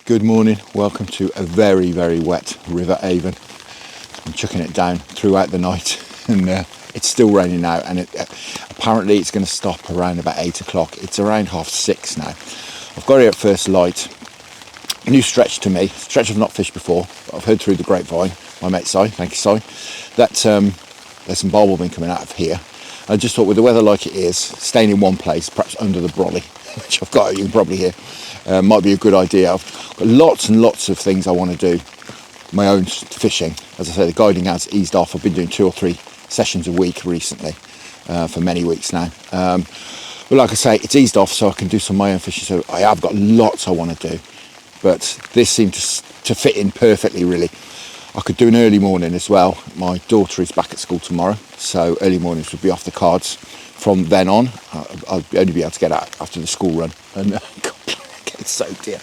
Good morning, welcome to a very, very wet River Avon. I'm chucking it down throughout the night and it's still raining now, and apparently it's going to stop around about 8 o'clock. It's around 6:30 now. I've got here at first light. A new stretch to me, stretch I've not fished before, but I've heard through the grapevine, my mate Si, thank you Si, that there's some barbel been coming out of here. I just thought with the weather like it is, staying in one place, perhaps under the brolly, which I've got, you can probably hear, might be a good idea. I've got lots and lots of things I want to do. My own fishing, as I say, the guiding has eased off. I've been doing 2 or 3 sessions a week recently, for many weeks now. But like I say, it's eased off so I can do some of my own fishing. So I have got lots I want to do, but this seemed to fit in perfectly really. I could do an early morning as well. My daughter is back at school tomorrow, so early mornings would be off the cards from then on. I'll only be able to get out after the school run, and God, get soaked here.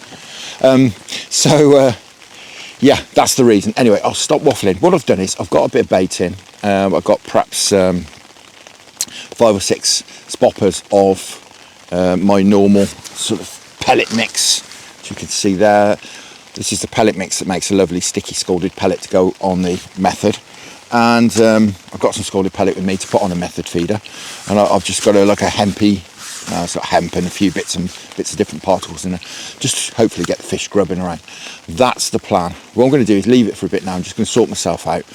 Yeah, that's the reason. Anyway, I'll stop waffling. What I've done is I've got a bit of bait in. I've got perhaps 5 or 6 spoppers of my normal sort of pellet mix, as you can see there. This is the pellet mix that makes a lovely sticky scalded pellet to go on the method. And I've got some scalded pellet with me to put on a method feeder. And I've just got like a hempy, sort of hemp and a few bits of different particles in there. Just hopefully get the fish grubbing around. That's the plan. What I'm going to do is leave it for a bit now. I'm just going to sort myself out.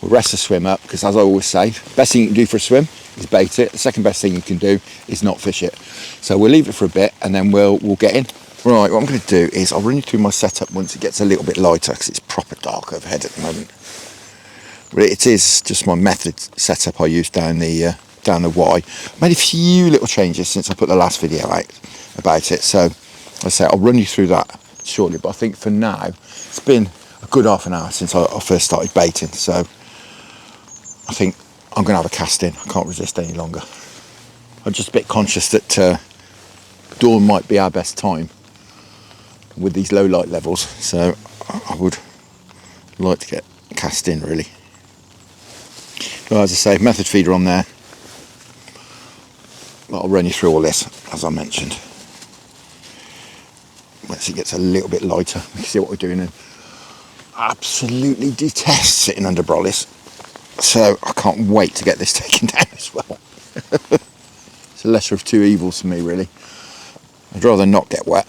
We'll rest the swim up, because as I always say, best thing you can do for a swim is bait it. The second best thing you can do is not fish it. So we'll leave it for a bit and then we'll get in. Right, what I'm going to do is I'll run you through my setup once it gets a little bit lighter, because it's proper dark overhead at the moment. But it is just my method setup I use down the Y. I made a few little changes since I put the last video out about it, so as I say, I'll run you through that shortly. But I think for now, it's been a good half an hour since I first started baiting, so I think I'm going to have a cast in. I can't resist any longer. I'm just a bit conscious that dawn might be our best time with these low light levels, so I would like to get cast in really. So as I say, method feeder on there. I'll run you through all this as I mentioned. Once it gets a little bit lighter, we can see what we're doing, and absolutely detest sitting under brollies, so I can't wait to get this taken down as well. It's a lesser of two evils for me really. I'd rather not get wet.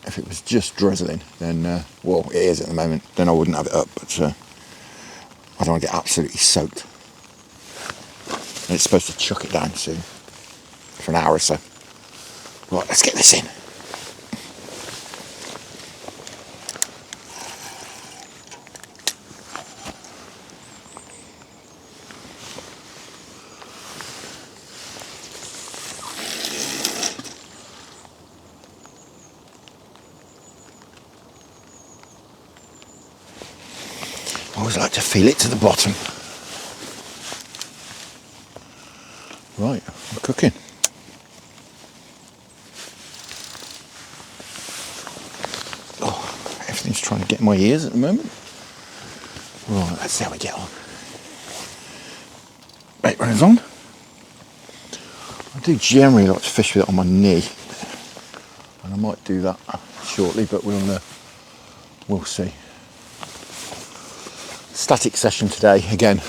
If it was just drizzling, then, well, it is at the moment, then I wouldn't have it up, but I don't want to get absolutely soaked. And it's supposed to chuck it down soon, for an hour or so. Right, let's get this in. I always like to feel it to the bottom. Right, I'm cooking. Oh, everything's trying to get in my ears at the moment. Right, let's see how we get on. Bait runs on. I do generally like to fish with it on my knee, and I might do that shortly, but we'll see. Static session today again.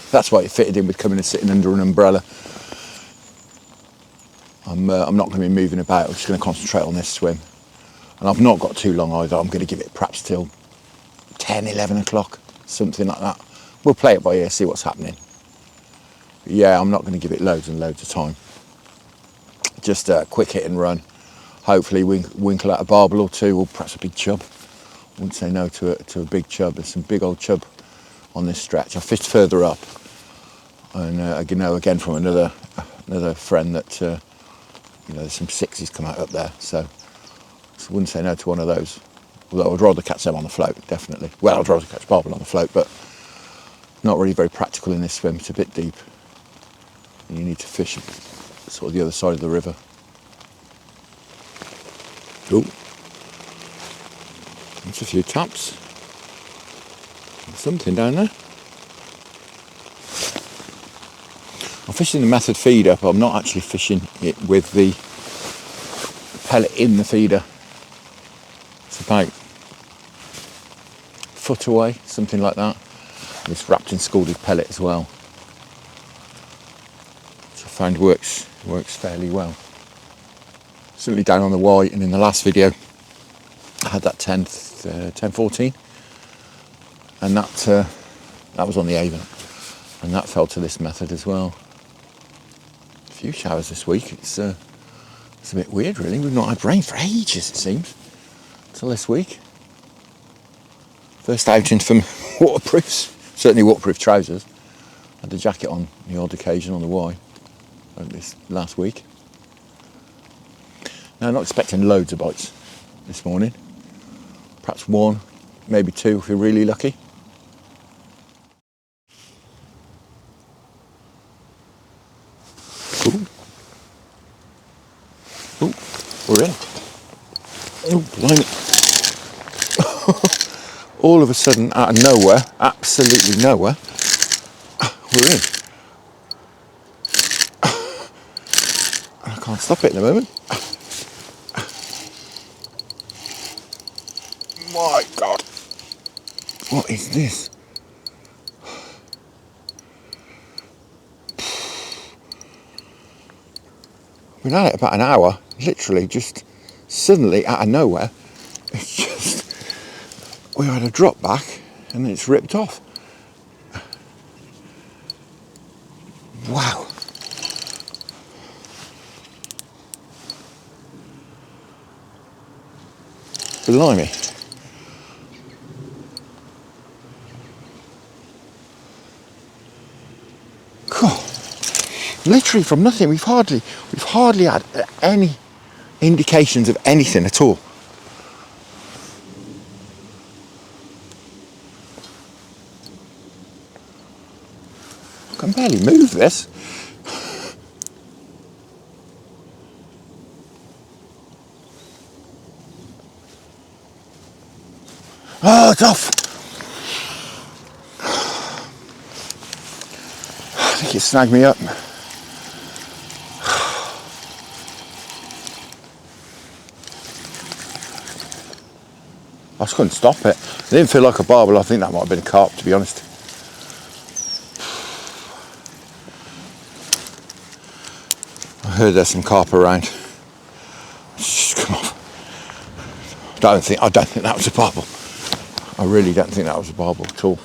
That's why it fitted in with coming and sitting under an umbrella. I'm not going to be moving about. I'm just going to concentrate on this swim, and I've not got too long either. I'm going to give it perhaps till 10, 11 o'clock, something like that. We'll play it by ear, see what's happening. But yeah, I'm not going to give it loads and loads of time. Just a quick hit and run. Hopefully winkle out a barbel or two, or perhaps a big chub. I wouldn't say no to a big chub. There's some big old chub on this stretch. I fished further up, and I know again from another friend that there's some 6s come out up there, so I wouldn't say no to one of those. Although I'd rather catch them on the float, definitely. Well, I'd rather catch barbel on the float, but not really very practical in this swim. It's a bit deep, and you need to fish sort of the other side of the river. Oh, that's a few taps. There's something down there. I'm fishing the method feeder, but I'm not actually fishing it with the pellet in the feeder. It's about a foot away, something like that. And it's wrapped in scalded pellet as well, which I found works fairly well. Certainly down on the Y, and in the last video I had that 1014, and that was on the Avon, and that fell to this method as well. A few showers this week. It's a bit weird, really. We've not had rain for ages, it seems, until this week. First outing from waterproofs, certainly waterproof trousers. Had the jacket on the odd occasion on the Y this last week. Now, I'm not expecting loads of bites this morning. Perhaps one, maybe two if we're really lucky. Ooh. Ooh, we're in. Oh, blimey. All of a sudden, out of nowhere, absolutely nowhere, we're in. I can't stop it at the moment. My God. What is this? We've had it about an hour, literally, just suddenly out of nowhere. It's just, we had a drop back and then it's ripped off. Wow. Blimey. God. Literally from nothing. We've hardly had any indications of anything at all. I can barely move this. Oh, it's off. I think it snagged me up. I just couldn't stop it. It didn't feel like a barbel. I think that might have been a carp, to be honest. I heard there's some carp around. Just come off. I don't think that was a barbel. I really don't think that was a barbel at all.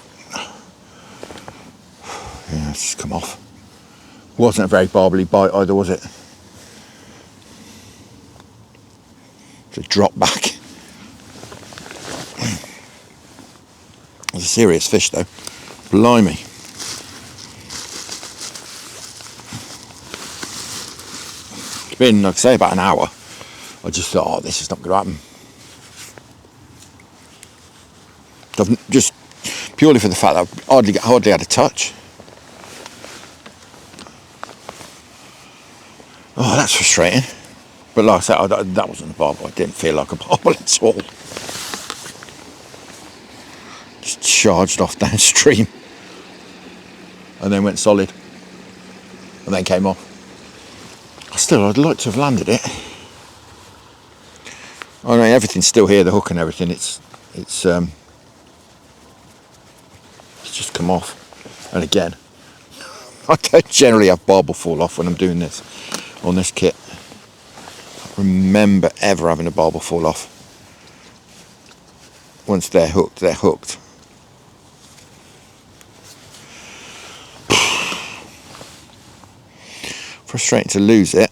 Yeah, it's just come off. Wasn't a very barbely bite either, was it? It's a drop back. It's a serious fish though. Blimey. It's been, like I say, about an hour. I just thought, oh, this is not going to happen. Just purely for the fact that I hardly had a touch. Oh, that's frustrating. But like I said, that wasn't a barbel. I didn't feel like a barbel at all. Just charged off downstream. And then went solid. And then came off. Still, I'd like to have landed it. I mean, everything's still here, the hook and everything. It's just come off. And again, I don't generally have barbel fall off when I'm doing this on this kit. I don't remember ever having a barbel fall off. Once they're hooked, they're hooked. Frustrating to lose it.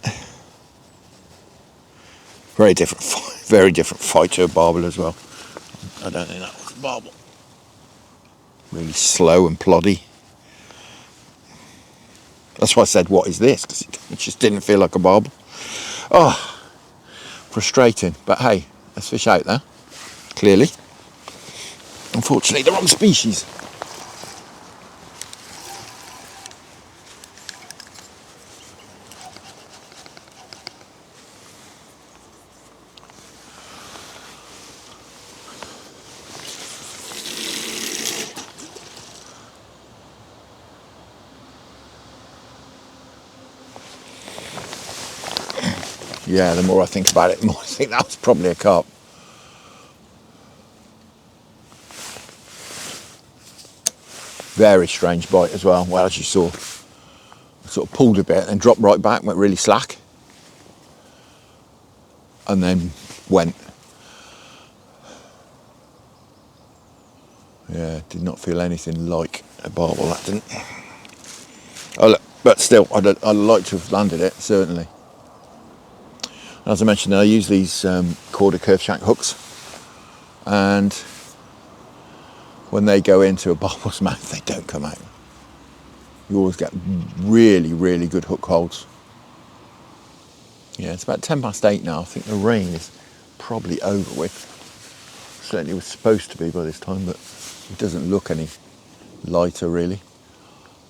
Very different fight to a barbel as well. I don't think that was a barbel. Really slow and ploddy. That's why I said, what is this? Because it just didn't feel like a barbel. Oh, frustrating. But hey, there's fish out there, clearly. Unfortunately, the wrong species. Yeah, the more I think about it, the more I think that was probably a carp. Very strange bite as well. Well, as you saw, I sort of pulled a bit and dropped right back, went really slack, and then went. Yeah, did not feel anything like a barbel, that didn't. Oh look, but still, I'd like to have landed it, certainly. As I mentioned, I use these quarter curve shank hooks, and when they go into a barbel's mouth, they don't come out. You always get really, really good hook holds. Yeah, it's about 8:10 now. I think the rain is probably over with. Certainly was supposed to be by this time, but it doesn't look any lighter really.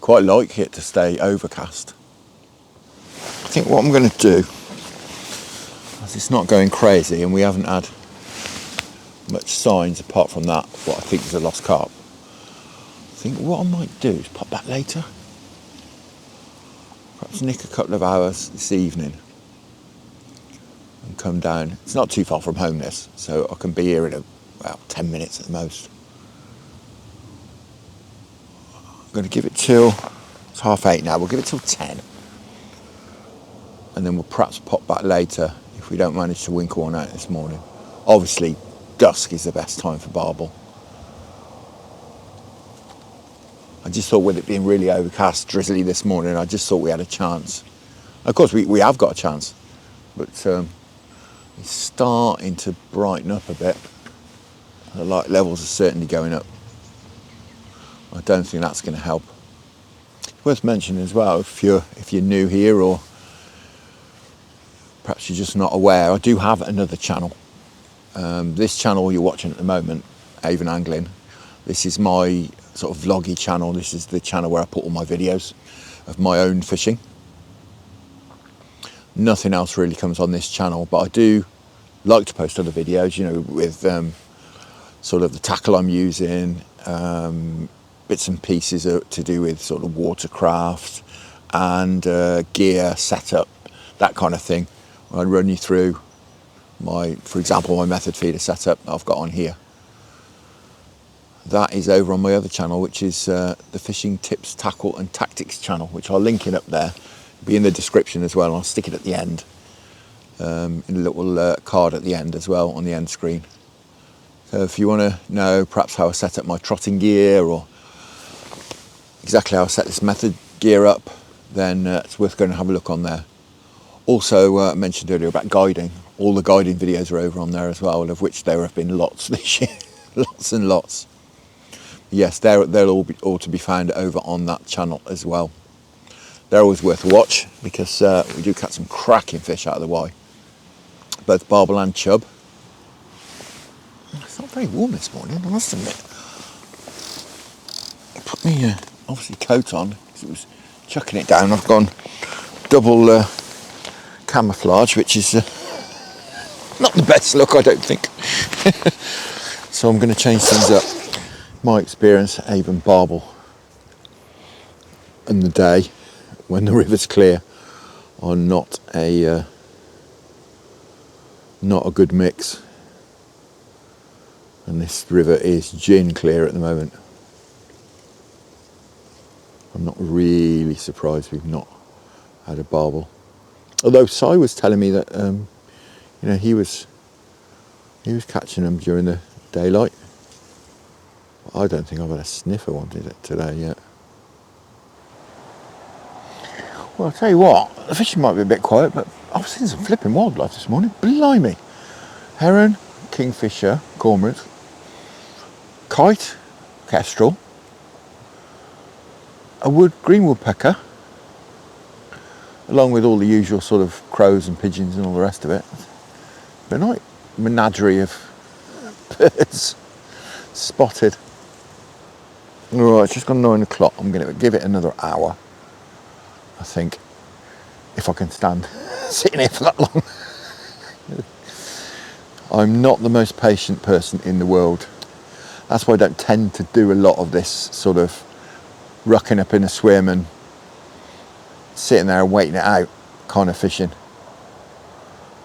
Quite like it to stay overcast. I think what I'm going to do, as it's not going crazy and we haven't had much signs apart from that, what I think is a lost carp, I think what I might do is pop back later. Perhaps nick a couple of hours this evening and come down. It's not too far from home this, so I can be here in about 10 minutes at the most. I'm going to give it till, it's 8:30 now, we'll give it till 10. And then we'll perhaps pop back later if we don't manage to wink one out this morning. Obviously, dusk is the best time for barbel. I just thought with it being really overcast, drizzly this morning, I just thought we had a chance. Of course, we have got a chance, but it's starting to brighten up a bit. The light levels are certainly going up. I don't think that's going to help. It's worth mentioning as well, if you're new here or perhaps you're just not aware, I do have another channel. This channel you're watching at the moment, Avon Angling, this is my sort of vloggy channel. This is the channel where I put all my videos of my own fishing. Nothing else really comes on this channel, but I do like to post other videos, you know, with sort of the tackle I'm using, bits and pieces to do with sort of watercraft and gear setup, that kind of thing. I'd run you through for example, my method feeder setup that I've got on here. That is over on my other channel, which is the Fishing Tips, Tackle and Tactics channel, which I'll link it up there. It'll be in the description as well, and I'll stick it at the end, in a little card at the end as well, on the end screen. So if you want to know perhaps how I set up my trotting gear, or exactly how I set this method gear up, then it's worth going to have a look on there. Also, I mentioned earlier about guiding. All the guiding videos are over on there as well, of which there have been lots this year. Lots and lots. Yes, they'll all to be found over on that channel as well. They're always worth a watch because we do catch some cracking fish out of the Y. Both barbel and chub. It's not very warm this morning, I must admit. I put my obviously coat on because it was chucking it down. I've gone double camouflage, which is not the best look, I don't think. So I'm going to change things up. My experience, Avon barbel in the day when the river's clear are not a good mix, and this river is gin clear at the moment. I'm not really surprised we've not had a barbel, although Si was telling me that you know, he was catching them during the daylight. I don't think I've had a sniffer one today yet. Well, I'll tell you what, the fishing might be a bit quiet, but I've seen some flipping wildlife this morning. Blimey. Heron, kingfisher, cormorant, kite, kestrel, a green woodpecker, along with all the usual sort of crows and pigeons and all the rest of it. But a nice menagerie of birds spotted. Right, it's just gone 9 o'clock. I'm going to give it another hour, I think, if I can stand sitting here for that long. I'm not the most patient person in the world. That's why I don't tend to do a lot of this sort of rucking up in a swim and sitting there and waiting it out kind of fishing.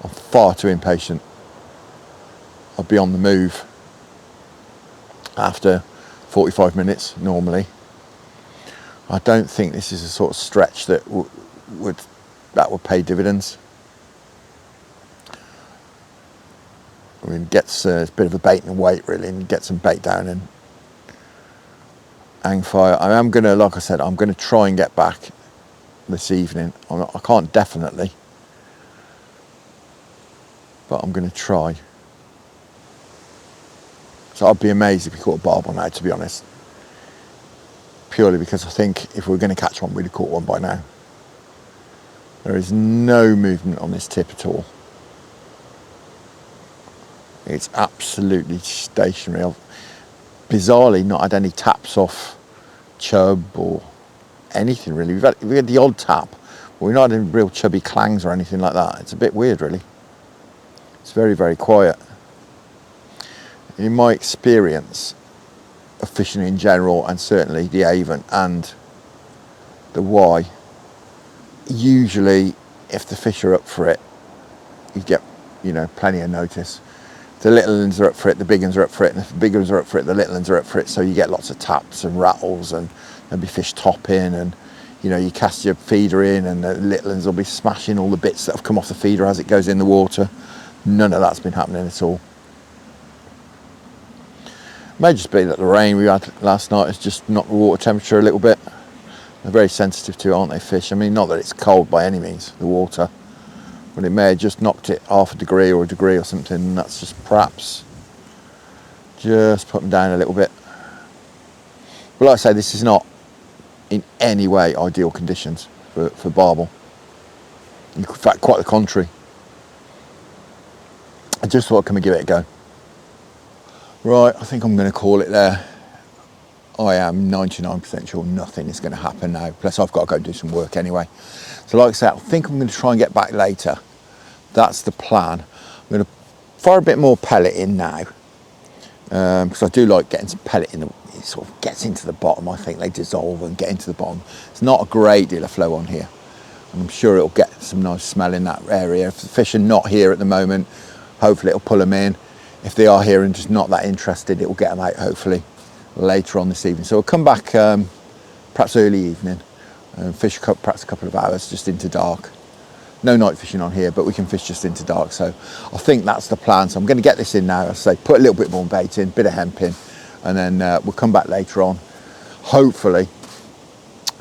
I'm far too impatient. I'll be on the move after 45 minutes normally. I don't think this is a sort of stretch that would pay dividends. I mean, it's a bit of a bait and wait really, and get some bait down and hang fire. I am gonna, like I said, I'm gonna try and get back this evening. I can't definitely, but I'm gonna try. So I'd be amazed if we caught a barbel now, to be honest. Purely because I think if we were going to catch one, we'd have caught one by now. There is no movement on this tip at all. It's absolutely stationary. I've bizarrely not had any taps off chub or anything really. We've had the odd tap, but we've not had any real chubby clangs or anything like that. It's a bit weird really. It's very, very quiet. In my experience of fishing in general, and certainly the Avon and the Y, usually if the fish are up for it, you get, plenty of notice. If the little ones are up for it, the big ones are up for it, and if the big ones are up for it, the little ones are up for it. So you get lots of taps and rattles, and there'll be fish topping, and you cast your feeder in, and the little ones will be smashing all the bits that have come off the feeder as it goes in the water. None of that's been happening at all. May just be that the rain we had last night has just knocked the water temperature a little bit. They're very sensitive to it, aren't they, fish? I mean, not that it's cold by any means, the water, but it may have just knocked it half a degree or a degree or something, and that's just perhaps just put them down a little bit. But like I say, this is not in any way ideal conditions for barbel. In fact, quite the contrary. I just thought, can we give it a go? Right, I think I'm going to call it there. I am 99% sure nothing is going to happen now. Plus, I've got to go do some work anyway. So like I said, I think I'm going to try and get back later. That's the plan. I'm going to fire a bit more pellet in now. Because I do like getting some pellet in. It sort of gets into the bottom. I think they dissolve and get into the bottom. It's not a great deal of flow on here. And I'm sure it'll get some nice smell in that area. If the fish are not here at the moment, hopefully it'll pull them in. If they are here and just not that interested, it will get them out hopefully later on this evening. So we'll come back perhaps early evening and fish perhaps a couple of hours just into dark. No night fishing on here, but we can fish just into dark. So I think that's the plan. So I'm going to get this in now. As I say, put a little bit more bait in, bit of hemp in, and then we'll come back later on, hopefully,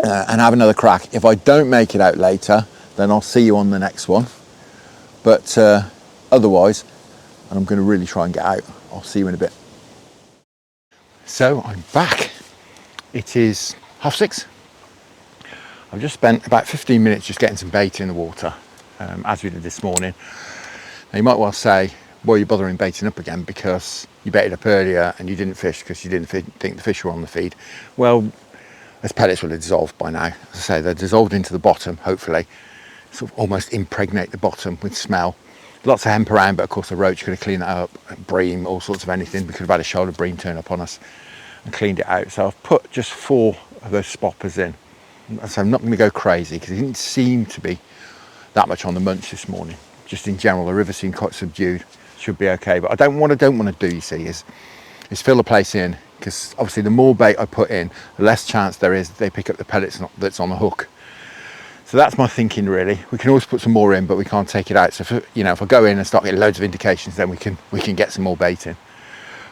and have another crack. If I don't make it out later, then I'll see you on the next one. But otherwise, and I'm going to really try and get out. I'll see you in a bit. So I'm back. It is 6:30. I've just spent about 15 minutes just getting some bait in the water, as we did this morning. Now you might well say, why are you bothering baiting up again? Because you baited up earlier and you didn't fish because you didn't think the fish were on the feed. Well, those pellets will have dissolved by now. As I say, they're dissolved into the bottom, hopefully. Sort of almost impregnate the bottom with smell. Lots of hemp around, but of course the roach could have cleaned that up, bream, all sorts of anything. We could have had a shoulder bream turn up on us and cleaned it out. So I've put just 4 of those spoppers in. So I'm not going to go crazy because it didn't seem to be that much on the munch this morning. Just in general, the river seemed quite subdued. Should be okay. But I don't want to do, you see, is fill the place in, because obviously the more bait I put in, the less chance there is they pick up the pellets that's on the hook. So that's my thinking really. We can always put some more in, but we can't take it out. So if I go in and start getting loads of indications, then we can get some more bait in.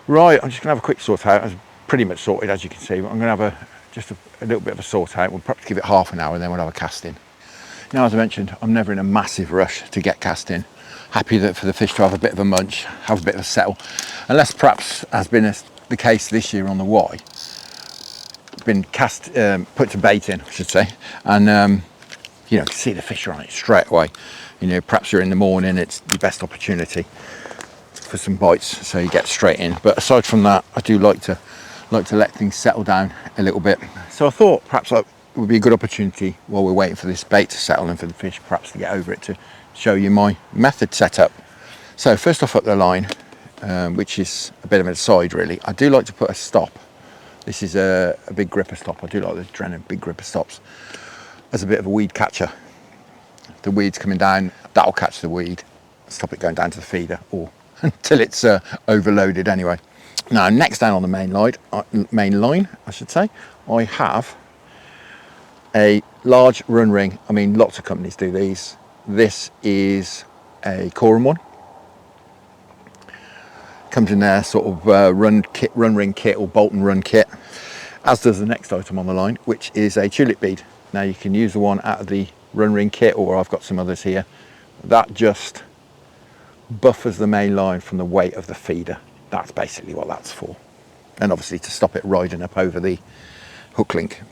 Right, I'm just gonna have a quick sort out. It's pretty much sorted, as you can see. But I'm gonna have just a little bit of a sort out. We'll perhaps give it half an hour and then we'll have a cast in. Now, as I mentioned, I'm never in a massive rush to get cast in. Happy that for the fish to have a bit of a munch, have a bit of a settle. Unless perhaps has been the case this year on the Y. Been put to bait in, I should say. And you know, see the fish are on it straight away. You know, perhaps you're in the morning, it's the best opportunity for some bites, so you get straight in. But aside from that, I do like to let things settle down a little bit. So I thought perhaps it would be a good opportunity while we're waiting for this bait to settle and for the fish perhaps to get over it, to show you my method setup. So first off, up the line, which is a bit of an aside really, I do like to put a stop. This is a big gripper stop. I do like the Drennan big gripper stops as a bit of a weed catcher. The weed's coming down, that'll catch the weed. stop it going down to the feeder, or until it's overloaded anyway. Now, next down on the main line, I should say, I have a large run ring. I mean, lots of companies do these. This is a Corum one. Comes in their sort of run ring kit or bolt and run kit, as does the next item on the line, which is a tulip bead. Now, you can use the one out of the run ring kit, or I've got some others here. That just buffers the main line from the weight of the feeder. That's basically what that's for, and obviously to stop it riding up over the hook link.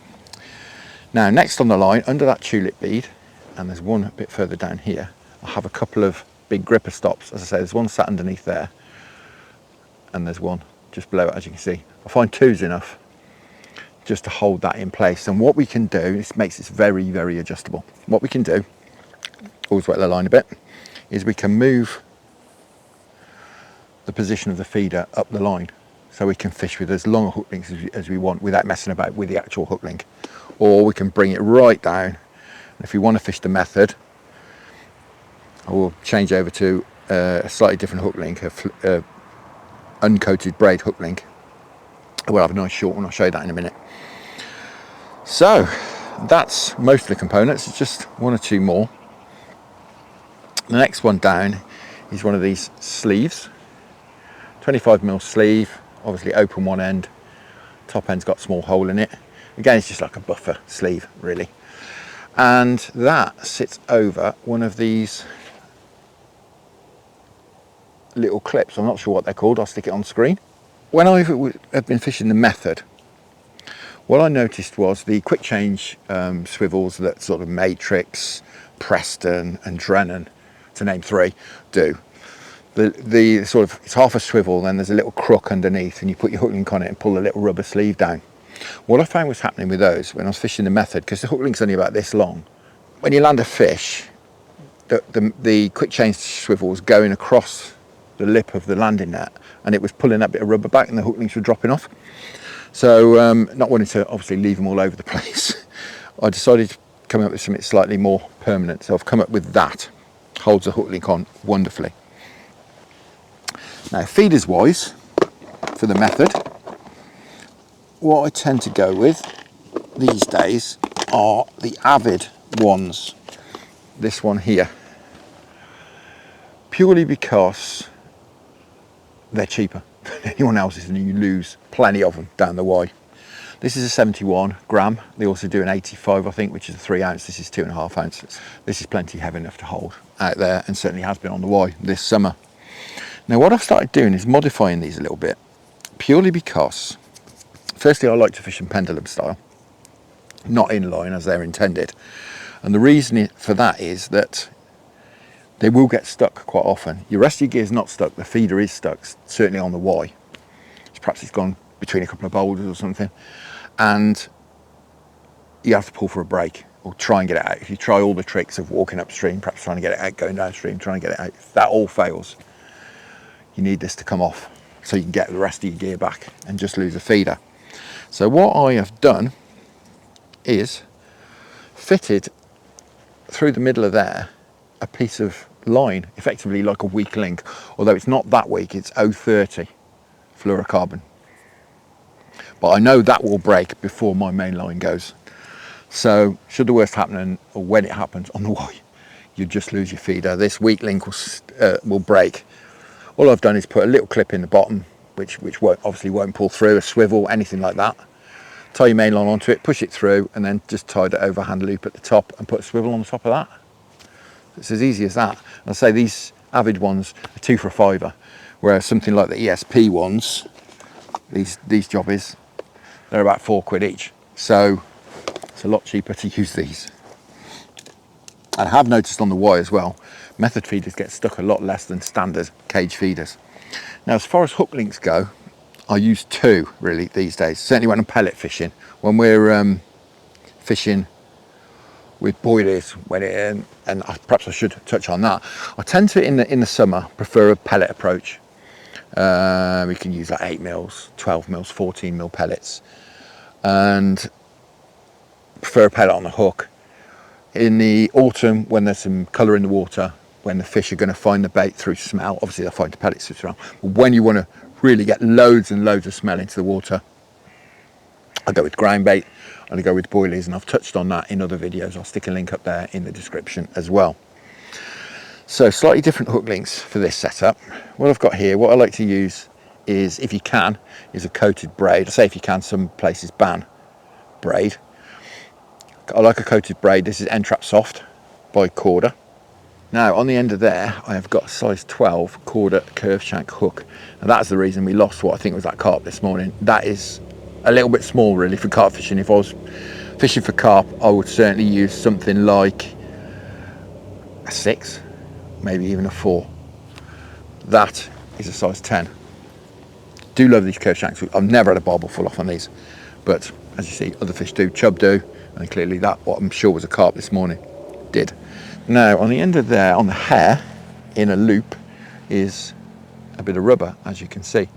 Now, next on the line, under that tulip bead, and there's one a bit further down here, I have a couple of big gripper stops. As I say, there's one sat underneath there, and there's one just below it, as you can see. I find two's enough just to hold that in place. And what we can do, this makes this very, very adjustable. What we can do, always wet the line a bit, is we can move the position of the feeder up the line, so we can fish with as long a hook links as we want without messing about with the actual hook link. Or we can bring it right down, and if we want to fish the method, I will change over to a slightly different hook link, a uncoated braid hook link. We'll have a nice short one, I'll show you that in a minute. So that's most of the components. It's just one or two more. The next one down is one of these sleeves, 25mm sleeve, obviously open one end, top end's got a small hole in it. Again, it's just like a buffer sleeve really, and that sits over one of these little clips. I'm not sure what they're called, I'll stick it on screen. When I have been fishing the method, what I noticed was the quick change swivels that sort of Matrix, Preston and Drennan, to name three, do. The sort of, it's half a swivel, then there's a little crook underneath, and you put your hook link on it and pull a little rubber sleeve down. What I found was happening with those when I was fishing the method, because the hook link's only about this long, when you land a fish, the quick change swivel was going across the lip of the landing net, and it was pulling that bit of rubber back, and the hook links were dropping off. So not wanting to obviously leave them all over the place, I decided to come up with something slightly more permanent. So I've come up with that. Holds the hook link on wonderfully. Now, feeders wise, for the method, what I tend to go with these days are the Avid ones. This one here, purely because they're cheaper than anyone else's, and you lose plenty of them down the way. This is a 71 gram. They also do an 85, I think, which is a 3 ounce. This is 2.5 ounces. This is plenty heavy enough to hold out there, and certainly has been on the Y this summer. Now, what I've started doing is modifying these a little bit, purely because, firstly, I like to fish in pendulum style, not in line as they're intended. And the reason for that is that they will get stuck quite often. Your rest of your gear is not stuck, the feeder is stuck, certainly on the Y. Perhaps it's gone between a couple of boulders or something, and you have to pull for a break or try and get it out. If you try all the tricks of walking upstream, perhaps trying to get it out, going downstream, trying to get it out, if that all fails, you need this to come off so you can get the rest of your gear back and just lose a feeder. So what I have done is fitted through the middle of there a piece of line, effectively like a weak link, although it's not that weak, it's 030 fluorocarbon. But I know that will break before my main line goes. So should the worst happen, or when it happens on the Y, you just lose your feeder. This weak link will break. All I've done is put a little clip in the bottom, which obviously won't pull through, a swivel, anything like that. Tie your main line onto it, push it through, and then just tie the overhand loop at the top and put a swivel on the top of that. It's as easy as that. I'll say these Avid ones are 2 for a £5, whereas something like the ESP ones, these jobbies, they're about £4 each. So it's a lot cheaper to use these. And I have noticed on the Y as well, method feeders get stuck a lot less than standard cage feeders. Now, as far as hook links go, I use 2 really these days. Certainly when I'm pellet fishing, when we're fishing with boilies, and perhaps I should touch on that. I tend to in the summer prefer a pellet approach. We can use like 8mm, 12mm, 14mm pellets, and prefer a pellet on the hook. In the autumn, when there's some colour in the water, when the fish are going to find the bait through smell. Obviously they'll find the pellets through smell, but when you want to really get loads and loads of smell into the water, I go with ground bait and I go with boilies, and I've touched on that in other videos. I'll stick a link up there in the description as well. So slightly different hook links for this setup. What I've got here, what I like to use is, if you can, is a coated braid. I say if you can, some places ban braid. I like a coated braid. This is N-Trap Soft by Corda. Now on the end of there I have got a size 12 Corda curved shank hook, and that's the reason we lost what I think was that carp this morning. That is a little bit small really for carp fishing. If I was fishing for carp, I would certainly use something like a 6, maybe even a 4. That is a size 10. Do love these curved shanks. I've never had a barbel fall off on these, but as you see other fish do, chub do, and clearly that, what I'm sure was a carp this morning, did. Now on the end of there, on the hair in a loop, is a bit of rubber, as you can see.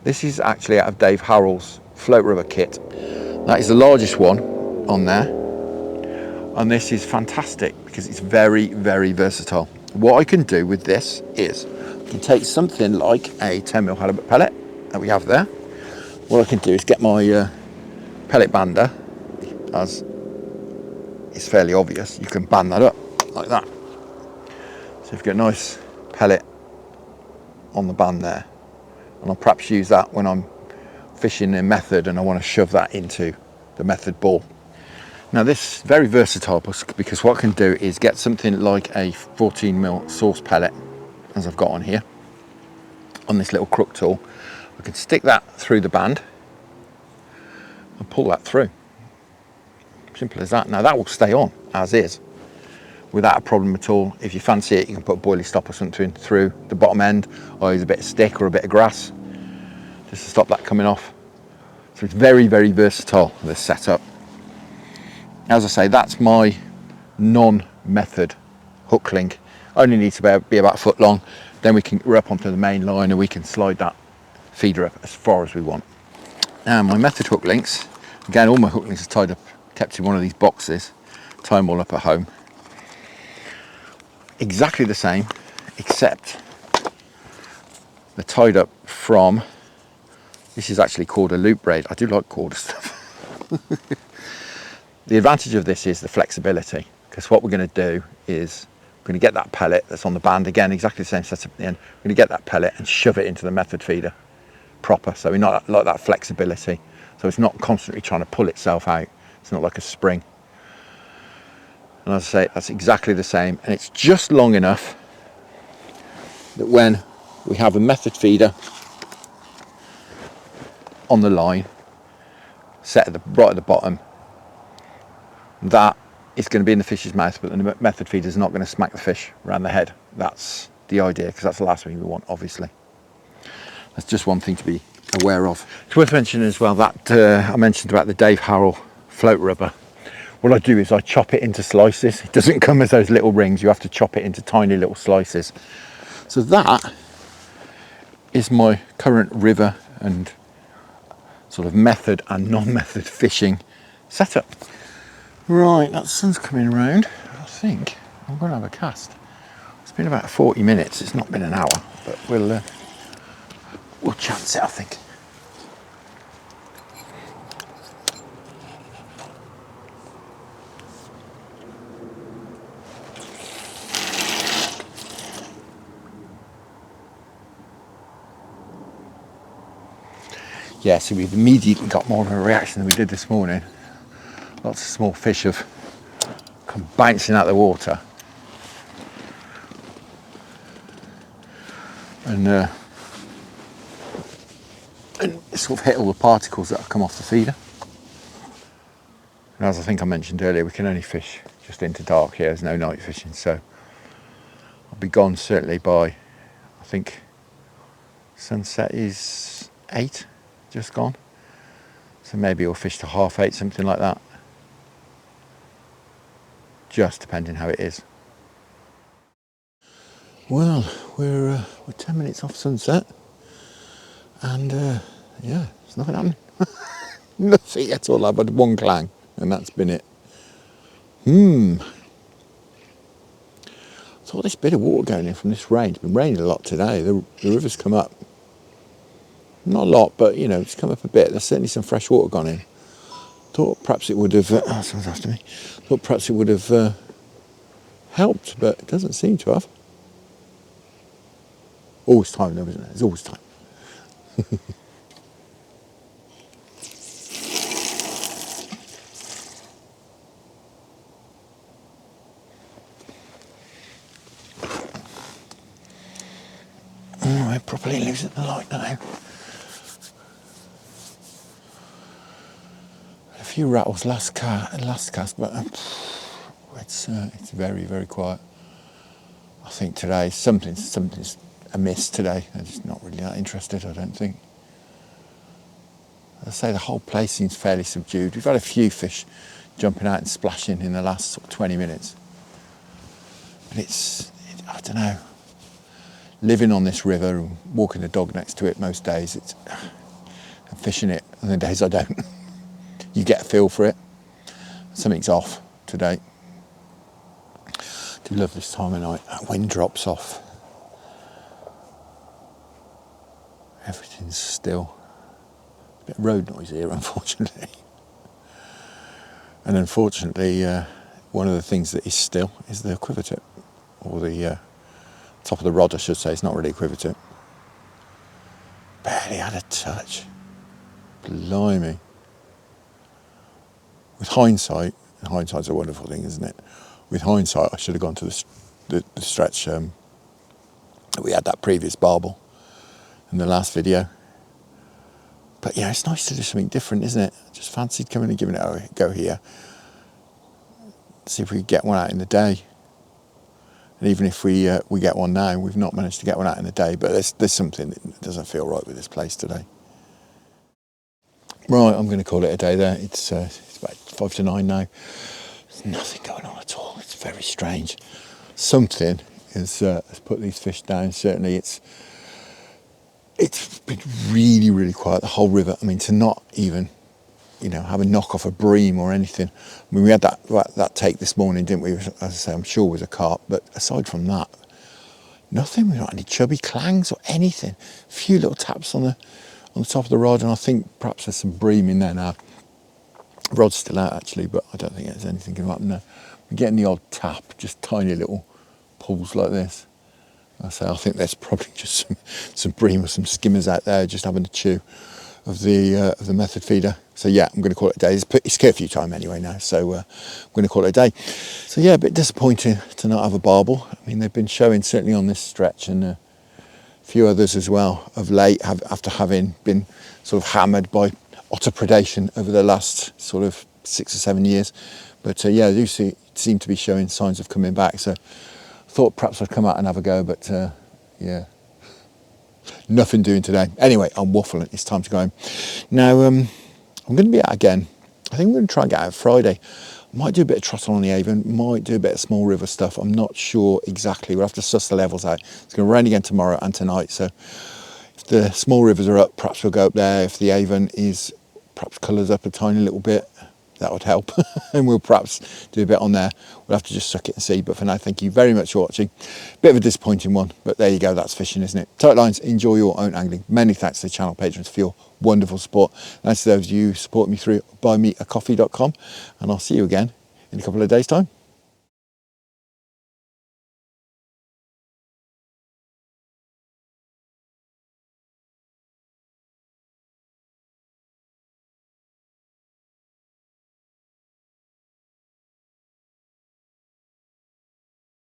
This is actually out of Dave Harrell's float rubber kit. That is the largest one on there, and this is fantastic because it's very, very versatile. What I can do with this is I can take something like a 10mm halibut pellet that we have there. What I can do is get my pellet bander, as it's fairly obvious, you can band that up like that. So you've got a nice pellet on the band there, and I'll perhaps use that when I'm fishing in method and I want to shove that into the method ball. Now this is very versatile because what I can do is get something like a 14mm source pellet, as I've got on here, on this little crook tool. I can stick that through the band and pull that through. Simple as that. Now that will stay on as is without a problem at all. If you fancy it, you can put a boilie stop or something through the bottom end, or use a bit of stick or a bit of grass just to stop that coming off. So it's very, very versatile, this setup. As I say, that's my non-method hook link. Only needs to be about a foot long. Then we're up onto the main line and we can slide that feeder up as far as we want. Now my method hook links, again all my hook links are tied up, kept in one of these boxes, tie them all up at home. Exactly the same, except they're tied up from, this is actually called a loop braid. I do like Corda stuff. The advantage of this is the flexibility, because what we're going to do is we're going to get that pellet that's on the band, again exactly the same setup at the end. We're going to get that pellet and shove it into the method feeder proper, so we're not like that flexibility, so it's not constantly trying to pull itself out. It's not like a spring. And as I say, that's exactly the same, and it's just long enough that when we have a method feeder on the line set at right at the bottom, that is going to be in the fish's mouth, but the method feeder is not going to smack the fish around the head. That's the idea, because that's the last thing we want, obviously. That's just one thing to be aware of. It's worth mentioning as well that I mentioned about the Dave Harrell float rubber. What I do is I chop it into slices. It doesn't come as those little rings. You have to chop it into tiny little slices. So that is my current river and sort of method and non-method fishing setup. Right, that sun's coming round. I think I'm going to have a cast. It's been about 40 minutes. It's not been an hour, but we'll chance it, I think. Yeah, so we've immediately got more of a reaction than we did this morning. Lots of small fish have come bouncing out of the water. And sort of hit all the particles that have come off the feeder. And as I think I mentioned earlier, we can only fish just into dark here. There's no night fishing, so I'll be gone certainly by, I think sunset is 8, just gone. So maybe we'll fish to 8:30, something like that. Just depending how it is. Well, we're 10 minutes off sunset, and yeah, there's nothing happening. Nothing at all. I've had one clang, and that's been it. So thought this bit of water going in from this rain. It's been raining a lot today. The river's come up. Not a lot, but you know, it's come up a bit. There's certainly some fresh water gone in. Thought perhaps it would have. Someone's after me. Thought perhaps it would have helped, but it doesn't seem to have. Always time, though, isn't it? There's always time. Oh, it probably lives at the light now. A few rattles last cast, but it's very, very quiet. I think today something's amiss today. I'm just not really that interested, I don't think. As I say, the whole place seems fairly subdued. We've had a few fish jumping out and splashing in the last sort of 20 minutes. But I don't know, living on this river and walking the dog next to it most days, I'm fishing it, and the days I don't, you get a feel for it. Something's off today. I do love this time of night. That wind drops off. Everything's still. A bit of road noise here, unfortunately. And unfortunately, one of the things that is still is the quiver tip, or the top of the rod, I should say. It's not really a quiver tip. Barely had a touch. Blimey. With hindsight, and hindsight's a wonderful thing, isn't it? With hindsight, I should have gone to the stretch. We had that previous barbel in the last video. But yeah, it's nice to do something different, isn't it? Just fancied coming and giving it a go here. See if we could get one out in the day. And even if we get one now, we've not managed to get one out in the day. But there's something that doesn't feel right with this place today. Right, I'm going to call it a day there. It's about 5 to 9 now. There's nothing going on at all. It's very strange. Something has put these fish down. Certainly, it's been really, really quiet. The whole river. I mean, to not even, have a knock off a bream or anything. I mean, we had that take this morning, didn't we? As I say, I'm sure was a carp. But aside from that, nothing. We've not any chubby clangs or anything. A few little taps on the top of the rod, and I think perhaps there's some bream in there now. The rod's still out actually, but I don't think there's anything going to happen there. We're getting the odd tap, just tiny little pulls like this. I think there's probably just some bream or some skimmers out there just having a chew of the method feeder. So yeah, I'm going to call it a day. It's curfew time anyway now, so I'm going to call it a day. So yeah, a bit disappointing to not have a barbel. I mean, they've been showing certainly on this stretch, and a few others as well of late, after having been sort of hammered by otter predation over the last sort of 6 or 7 years. But yeah, they do seem to be showing signs of coming back. So I thought perhaps I'd come out and have a go, but yeah, nothing doing today. Anyway, I'm waffling. It's time to go home. Now, I'm going to be out again. I think I'm going to try and get out Friday. Might do a bit of trotting on the Avon, might do a bit of small river stuff. I'm not sure exactly. We'll have to suss the levels out. It's going to rain again tomorrow and tonight. So if the small rivers are up, perhaps we'll go up there. If the Avon is perhaps colours up a tiny little bit, that would help. And we'll perhaps do a bit on there. We'll have to just suck it and see. But for now, thank you very much for watching. Bit of a disappointing one, but there you go. That's fishing, isn't it? Tight lines, enjoy your own angling. Many thanks to the channel patrons for your wonderful support. Thanks to those of you who support me through buymeacoffee.com. And I'll see you again in a couple of days' time.